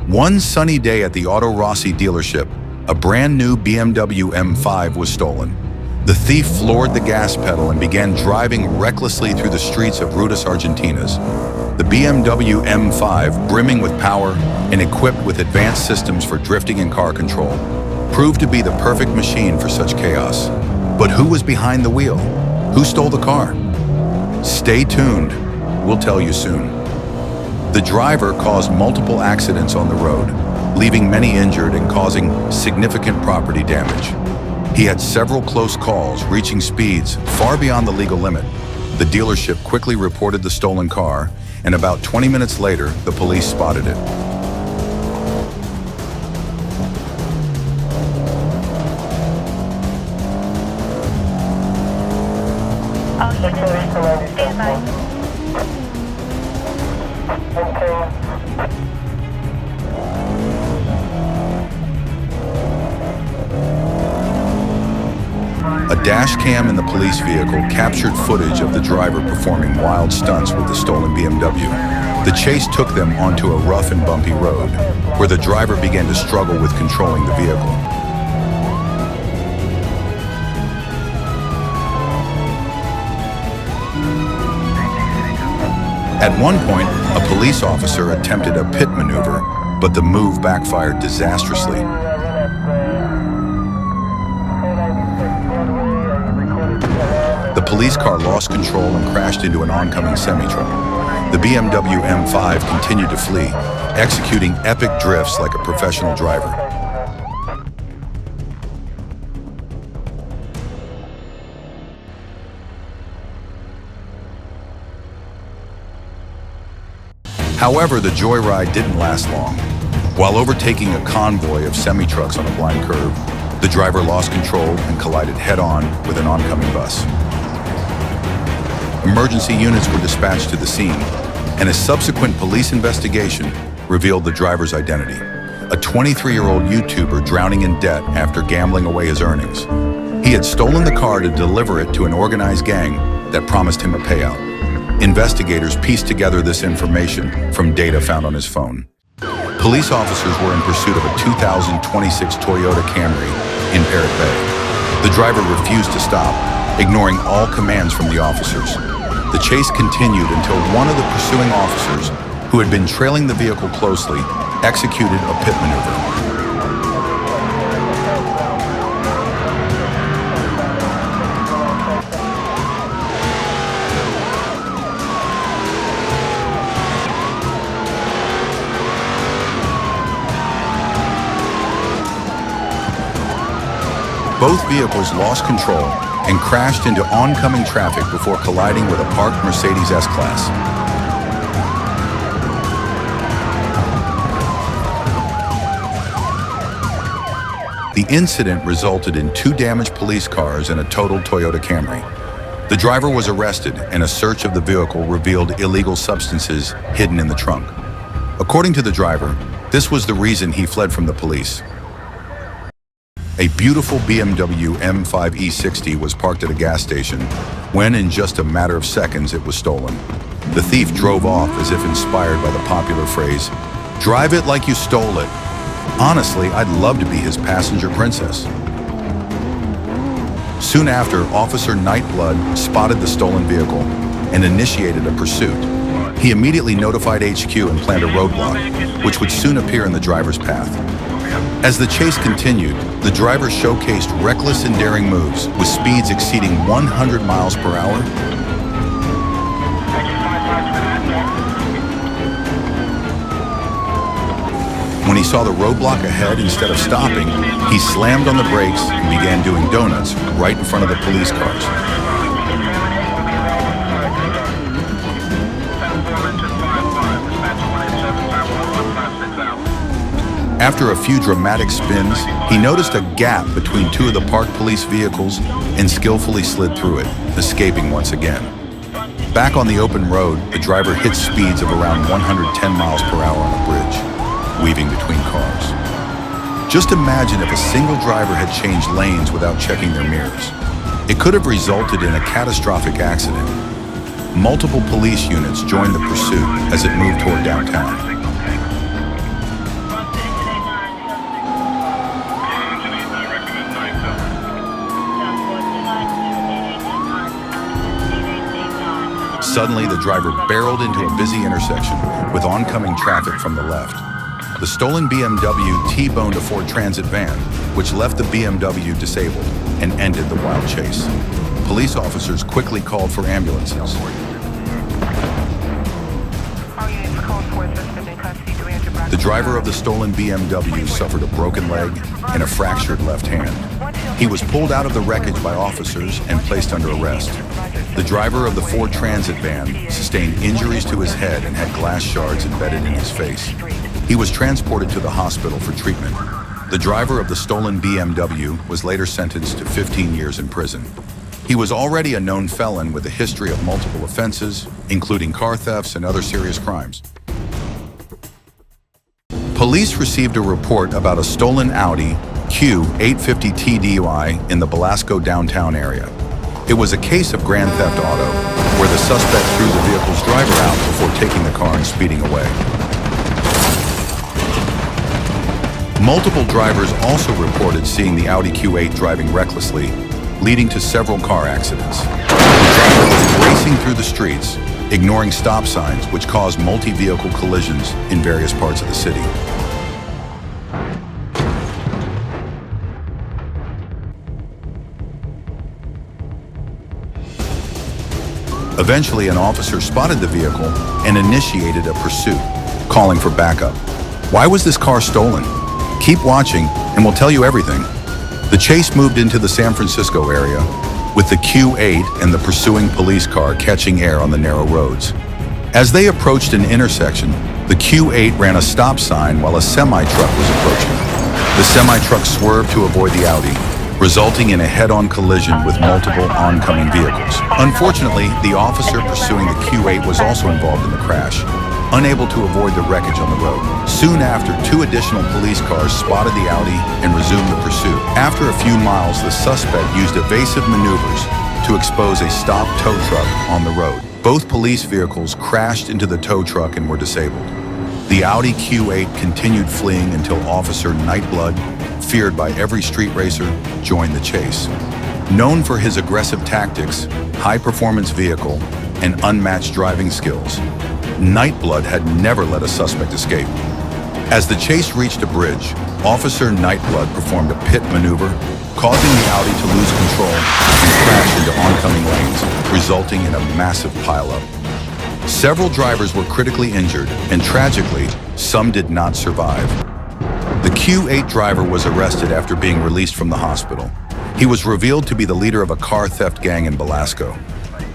One sunny day at the Auto Rossi dealership, a brand new BMW M5 was stolen. The thief floored the gas pedal and began driving recklessly through the streets of Rutas Argentinas. The BMW M5, brimming with power and equipped with advanced systems for drifting and car control, proved to be the perfect machine for such chaos. But who was behind the wheel? Who stole the car? Stay tuned. We'll tell you soon. The driver caused multiple accidents on the road, leaving many injured and causing significant property damage. He had several close calls, reaching speeds far beyond the legal limit. The dealership quickly reported the stolen car, and about 20 minutes later, the police spotted it. A dash cam in the police vehicle captured footage of the driver performing wild stunts with the stolen BMW. The chase took them onto a rough and bumpy road, where the driver began to struggle with controlling the vehicle. At one point, a police officer attempted a pit maneuver, but the move backfired disastrously. The police car lost control and crashed into an oncoming semi-truck. The BMW M5 continued to flee, executing epic drifts like a professional driver. However, the joyride didn't last long. While overtaking a convoy of semi-trucks on a blind curve, the driver lost control and collided head-on with an oncoming bus. Emergency units were dispatched to the scene, and a subsequent police investigation revealed the driver's identity: a 23-year-old YouTuber drowning in debt after gambling away his earnings. He had stolen the car to deliver it to an organized gang that promised him a payout. Investigators pieced together this information from data found on his phone. Police officers were in pursuit of a 2026 Toyota Camry in Parrot Bay. The driver refused to stop, ignoring all commands from the officers. The chase continued until one of the pursuing officers, who had been trailing the vehicle closely, executed a pit maneuver. Both vehicles lost control and crashed into oncoming traffic before colliding with a parked Mercedes S-Class. The incident resulted in 2 damaged police cars and a totaled Toyota Camry. The driver was arrested, and a search of the vehicle revealed illegal substances hidden in the trunk. According to the driver, this was the reason he fled from the police. A beautiful BMW M5 E60 was parked at a gas station when, in just a matter of seconds, it was stolen. The thief drove off as if inspired by the popular phrase, "Drive it like you stole it." Honestly, I'd love to be his passenger princess. Soon after, Officer Nightblood spotted the stolen vehicle and initiated a pursuit. He immediately notified HQ and planned a roadblock, which would soon appear in the driver's path. As the chase continued, the driver showcased reckless and daring moves with speeds exceeding 100 miles per hour. When he saw the roadblock ahead, instead of stopping, he slammed on the brakes and began doing donuts right in front of the police cars. After a few dramatic spins, he noticed a gap between 2 of the parked police vehicles and skillfully slid through it, escaping once again. Back on the open road, the driver hit speeds of around 110 miles per hour on a bridge, weaving between cars. Just imagine if a single driver had changed lanes without checking their mirrors. It could have resulted in a catastrophic accident. Multiple police units joined the pursuit as it moved toward downtown. Suddenly, the driver barreled into a busy intersection with oncoming traffic from the left. The stolen BMW T-boned a Ford Transit van, which left the BMW disabled and ended the wild chase. Police officers quickly called for ambulances. The driver of the stolen BMW suffered a broken leg and a fractured left hand. He was pulled out of the wreckage by officers and placed under arrest. The driver of the Ford Transit van sustained injuries to his head and had glass shards embedded in his face. He was transported to the hospital for treatment. The driver of the stolen BMW was later sentenced to 15 years in prison. He was already a known felon with a history of multiple offenses, including car thefts and other serious crimes. Police received a report about a stolen Audi Q8 TDUI in the Belasco downtown area. It was a case of grand theft auto, where the suspect threw the vehicle's driver out before taking the car and speeding away. Multiple drivers also reported seeing the Audi Q8 driving recklessly, leading to several car accidents. The driver was racing through the streets, ignoring stop signs, which caused multi-vehicle collisions in various parts of the city. Eventually, an officer spotted the vehicle and initiated a pursuit, calling for backup. Why was this car stolen? Keep watching, and we'll tell you everything. The chase moved into the San Francisco area, with the Q8 and the pursuing police car catching air on the narrow roads. As they approached an intersection, the Q8 ran a stop sign while a semi-truck was approaching. The semi-truck swerved to avoid the Audi, resulting in a head-on collision with multiple oncoming vehicles. Unfortunately, the officer pursuing the Q8 was also involved in the crash, unable to avoid the wreckage on the road. Soon after, 2 additional police cars spotted the Audi and resumed the pursuit. After a few miles, the suspect used evasive maneuvers to expose a stopped tow truck on the road. Both police vehicles crashed into the tow truck and were disabled. The Audi Q8 continued fleeing until Officer Nightblood, feared by every street racer, joined the chase. Known for his aggressive tactics, high-performance vehicle, and unmatched driving skills, Nightblood had never let a suspect escape. As the chase reached a bridge, Officer Nightblood performed a pit maneuver, causing the Audi to lose control and crash into oncoming lanes, resulting in a massive pileup. Several drivers were critically injured, and tragically, some did not survive. The Q8 driver was arrested after being released from the hospital. He was revealed to be the leader of a car theft gang in Belasco.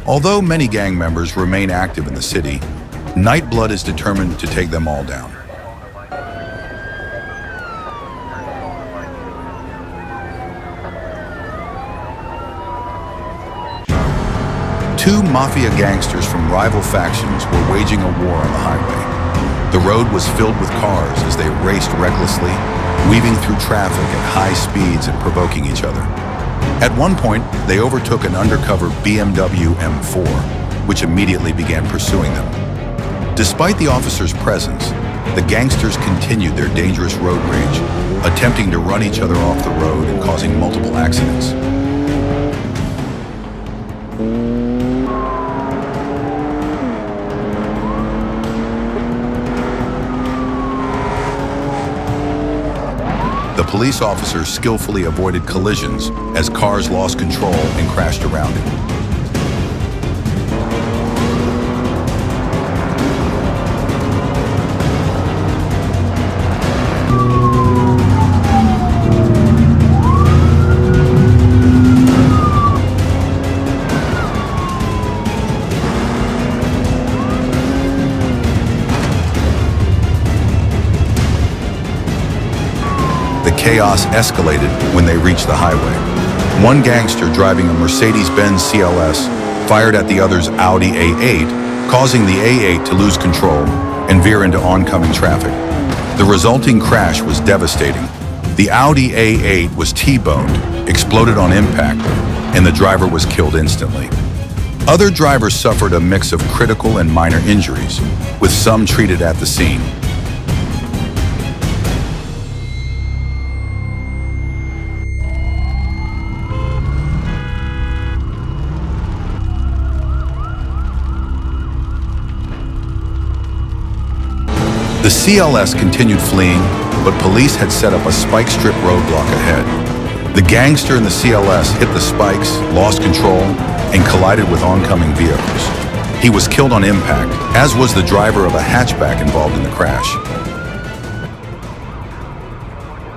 Although many gang members remain active in the city, Nightblood is determined to take them all down. Two Mafia gangsters from rival factions were waging a war on the highway. The road was filled with cars as they raced recklessly, weaving through traffic at high speeds and provoking each other. At one point, they overtook an undercover BMW M5, which immediately began pursuing them. Despite the officers' presence, the gangsters continued their dangerous road rage, attempting to run each other off the road and causing multiple accidents. The police officers skillfully avoided collisions as cars lost control and crashed around it. Chaos escalated when they reached the highway. One gangster driving a Mercedes-Benz CLS fired at the other's Audi A8, causing the A8 to lose control and veer into oncoming traffic. The resulting crash was devastating. The Audi A8 was T-boned, exploded on impact, and the driver was killed instantly. Other drivers suffered a mix of critical and minor injuries, with some treated at the scene. CLS continued fleeing, but police had set up a spike strip roadblock ahead. The gangster in the CLS hit the spikes, lost control, and collided with oncoming vehicles. He was killed on impact, as was the driver of a hatchback involved in the crash.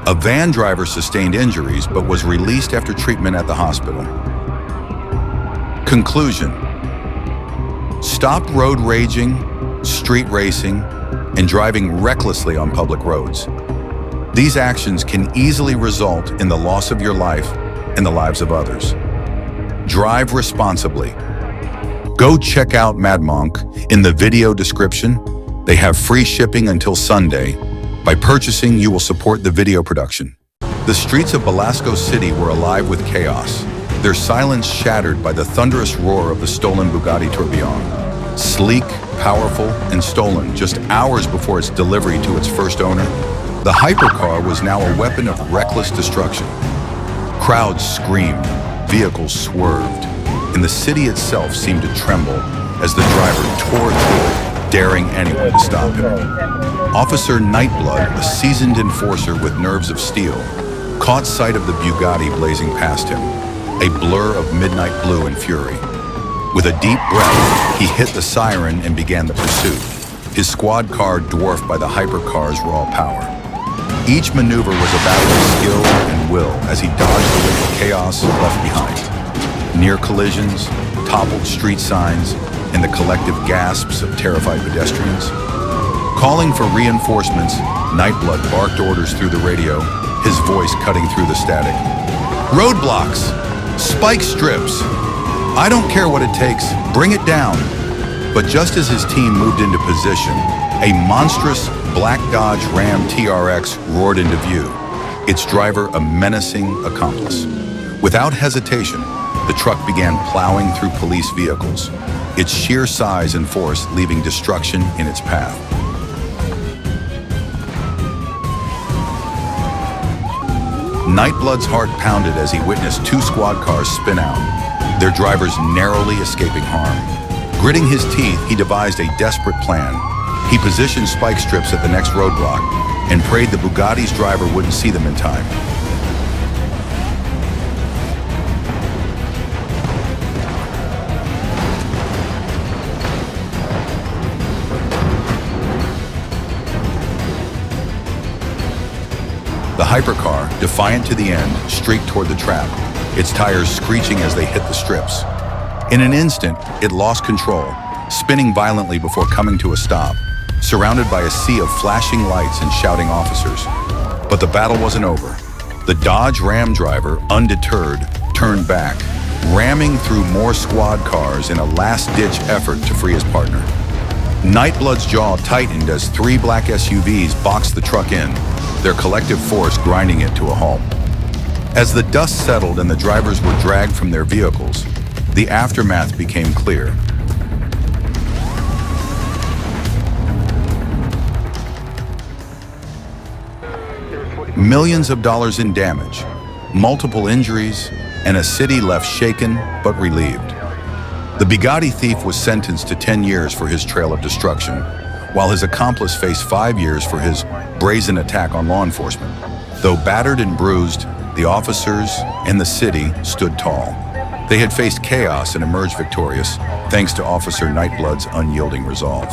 A van driver sustained injuries but was released after treatment at the hospital. Conclusion: stop road raging, street racing, and driving recklessly on public roads. These actions can easily result in the loss of your life and the lives of others. Drive responsibly. Go check out Mad Monk in the video description. They have free shipping until Sunday. By purchasing, you will support the video production. The streets of Belasco City were alive with chaos, their silence shattered by the thunderous roar of the stolen Bugatti Tourbillon. Sleek, powerful, and stolen just hours before its delivery to its first owner, the hypercar was now a weapon of reckless destruction. Crowds screamed, vehicles swerved, and the city itself seemed to tremble as the driver tore through it, daring anyone to stop him. Officer Nightblood, a seasoned enforcer with nerves of steel, caught sight of the Bugatti blazing past him, a blur of midnight blue and fury. With a deep breath, he hit the siren and began the pursuit, his squad car dwarfed by the hypercar's raw power. Each maneuver was a battle of skill and will as he dodged the wake of chaos left behind. Near collisions, toppled street signs, and the collective gasps of terrified pedestrians. Calling for reinforcements, Nightblood barked orders through the radio, his voice cutting through the static. Roadblocks! Spike strips! I don't care what it takes, bring it down. But just as his team moved into position, a monstrous black Dodge Ram TRX roared into view, its driver a menacing accomplice. Without hesitation, the truck began plowing through police vehicles, its sheer size and force leaving destruction in its path. Nightblood's heart pounded as he witnessed two squad cars spin out, their drivers narrowly escaping harm. Gritting his teeth, he devised a desperate plan. He positioned spike strips at the next roadblock and prayed the Bugatti's driver wouldn't see them in time. The hypercar, defiant to the end, streaked toward the trap, its tires screeching as they hit the strips. In an instant, it lost control, spinning violently before coming to a stop, surrounded by a sea of flashing lights and shouting officers. But the battle wasn't over. The Dodge Ram driver, undeterred, turned back, ramming through more squad cars in a last-ditch effort to free his partner. Nightblood's jaw tightened as three black SUVs boxed the truck in, their collective force grinding it to a halt. As the dust settled and the drivers were dragged from their vehicles, the aftermath became clear. Millions of dollars in damage, multiple injuries, and a city left shaken but relieved. The Bugatti thief was sentenced to 10 years for his trail of destruction, while his accomplice faced 5 years for his brazen attack on law enforcement. Though battered and bruised, the officers and the city stood tall. They had faced chaos and emerged victorious, thanks to Officer Nightblood's unyielding resolve.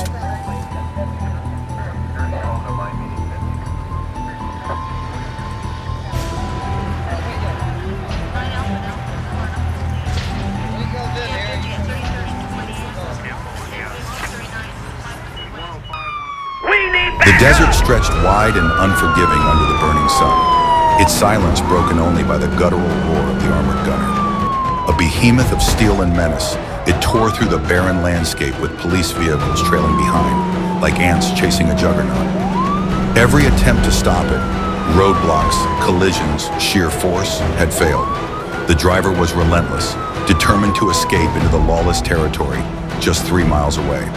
The desert stretched wide and unforgiving under the burning sun, its silence broken only by the guttural roar of the armored gunner. A behemoth of steel and menace, it tore through the barren landscape with police vehicles trailing behind, like ants chasing a juggernaut. Every attempt to stop it, roadblocks, collisions, sheer force, had failed. The driver was relentless, determined to escape into the lawless territory just 3 miles away.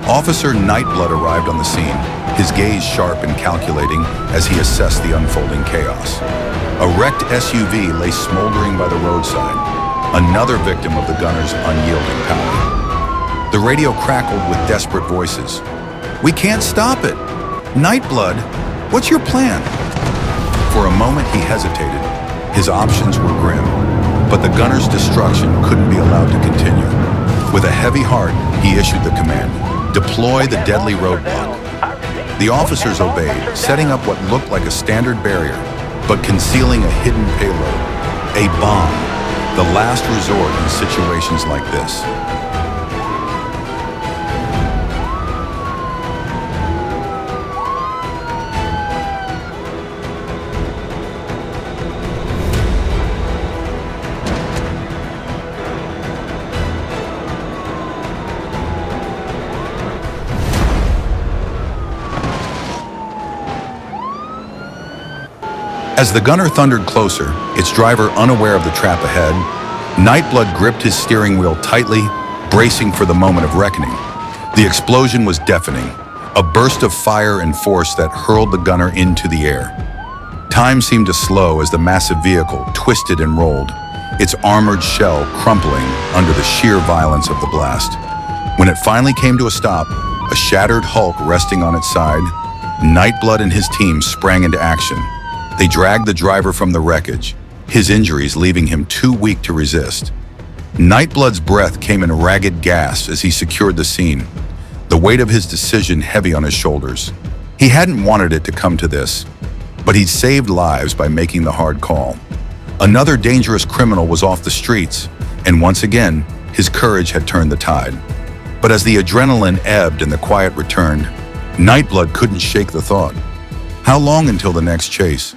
Officer Nightblood arrived on the scene, his gaze sharp and calculating as he assessed the unfolding chaos. A wrecked SUV lay smoldering by the roadside, another victim of the gunner's unyielding power. The radio crackled with desperate voices. "We can't stop it! Nightblood, what's your plan? For a moment, he hesitated. His options were grim, but the gunner's destruction couldn't be allowed to continue. With a heavy heart, he issued the command, deploy the deadly roadblock. The officers obeyed, setting up what looked like a standard barrier, but concealing a hidden payload, a bomb, the last resort in situations like this. As the gunner thundered closer, its driver unaware of the trap ahead, Nightblood gripped his steering wheel tightly, bracing for the moment of reckoning. The explosion was deafening, a burst of fire and force that hurled the gunner into the air. Time seemed to slow as the massive vehicle twisted and rolled, its armored shell crumpling under the sheer violence of the blast. When it finally came to a stop, a shattered hulk resting on its side, Nightblood and his team sprang into action. They dragged the driver from the wreckage, his injuries leaving him too weak to resist. Nightblood's breath came in ragged gasps as he secured the scene, the weight of his decision heavy on his shoulders. He hadn't wanted it to come to this, but he'd saved lives by making the hard call. Another dangerous criminal was off the streets, and once again, his courage had turned the tide. But as the adrenaline ebbed and the quiet returned, Nightblood couldn't shake the thought. How long until the next chase?